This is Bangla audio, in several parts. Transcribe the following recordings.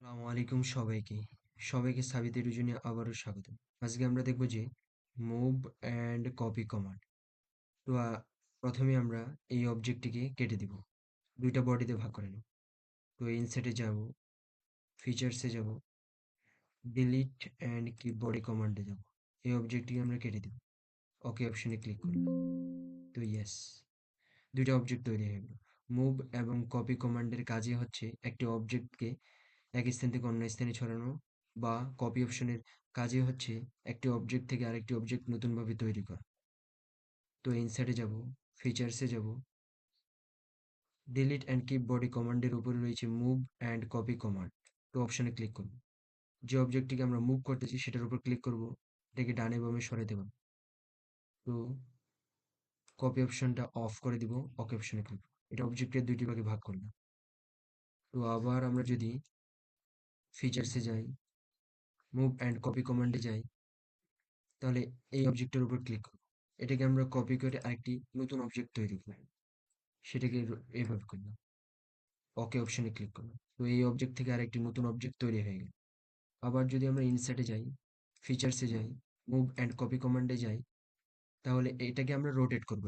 আসসালামু আলাইকুম সবাইকে সাবিতের রুজনে আবারও স্বাগত। আজকে আমরা দেখব যে মুভ অ্যান্ড কপি কমান্ড। তো প্রথমে আমরা এই অবজেক্টটিকে কেটে দিব, দুইটা বডিতে ভাগ করে নেব। তো ইনসার্টে যাব, ফিচার্সে যাব, ডিলিট অ্যান্ড কিপ বডি কমান্ডে যাব। এই অবজেক্টটিকে আমরা কেটে দেব, ওকে অপশনে ক্লিক করব। তো ইয়েস, দুইটা অবজেক্ট তৈরি হয়ে গেল। মুভ এবং কপি কমান্ডের কাজই হচ্ছে একটি অবজেক্টকে এক স্থান থেকে অন্য স্থানে ছড়ানো, বা কপি অপশনের কাজই হচ্ছে একটি অবজেক্ট থেকে আরেকটি অবজেক্ট নতুনভাবে তৈরি করা। তো ইনসার্টে যাব, ফিচার্সে যাব, ডিলিট অ্যান্ড কিপ বডি কমান্ডের উপরে রয়েছে মুভ অ্যান্ড কপি কমান্ড। তো অপশনে ক্লিক করব। যে অবজেক্টটিকে আমরা মুভ করতেছি সেটার উপর ক্লিক করব, এটাকে ডানে বামে সরাতে পারব। তো কপি অপশনটা অফ করে দিব, ওকে অপশনে ক্লিক। এটা অবজেক্টের দুইটি ভাগে ভাগ করলাম। তো আবার আমরা যদি ফিচার্সে যাই, মুভ অ্যান্ড কপি কমান্ডে যাই, তাহলে এই অবজেক্টের উপর ক্লিক করব। এটাকে আমরা কপি করে আরেকটি নতুন অবজেক্ট তৈরি করব। সেটাকে এভাবে করলাম, ওকে অপশনে ক্লিক করলাম। তো এই অবজেক্ট থেকে আরেকটি নতুন অবজেক্ট তৈরি হয়ে গেল। আবার যদি আমরা ইনসার্টে যাই, ফিচার্সে যাই, মুভ অ্যান্ড কপি কমান্ডে যাই, তাহলে এটাকে আমরা রোটেট করব।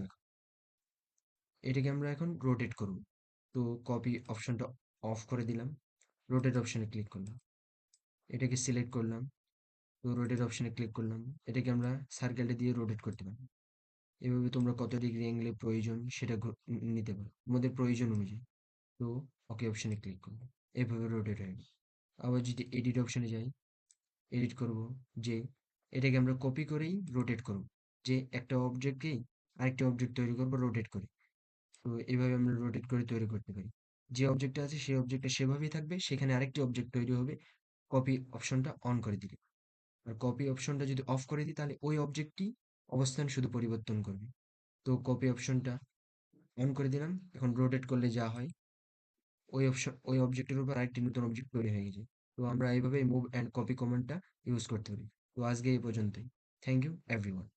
এখন রোটেট করব। তো কপি অপশনটা অফ করে দিলাম, রোটেট অপশনে ক্লিক করলাম, এটাকে সিলেক্ট করলাম। তো রোটেট অপশনে ক্লিক করলাম, এটাকে আমরা সার্কেলটা দিয়ে রোটেট করতে পারি। এভাবে তোমরা কত ডিগ্রি অ্যাঙ্গেলে প্রয়োজন সেটা নিতে পারো তোমাদের প্রয়োজন অনুযায়ী। তো ওকে অপশনে ক্লিক করবো, এভাবে রোটেট হয়ে গেল। আবার যদি এডিট অপশনে যাই, এডিট করব, যে এটাকে আমরা কপি করেই রোটেট করব, যে একটা অবজেক্টকেই আরেকটা অবজেক্ট তৈরি করবো রোটেট করে। তো এভাবে আমরা রোটেট করে তৈরি করতে পারি। যে অবজেক্টটা আছে সেই অবজেক্টটা সেভাবেই থাকবে, সেখানে আরেকটি অবজেক্ট তৈরি হবে কপি অপশনটা অন করে দিলে। আর কপি অপশনটা যদি অফ করে দিই তাহলে ওই অবজেক্টটি অবস্থান শুধু পরিবর্তন করবে। তো কপি অপশনটা অন করে দিলাম, এখন রোটেট করলে যা হয়, ওই অবজেক্টের উপর আরেকটি নতুন অবজেক্ট তৈরি হয়ে গেছে। তো আমরা এইভাবে মুভ অ্যান্ড কপি কমান্ডটা ইউজ করতে পারি। তো আজকে এই পর্যন্তই। Thank you everyone.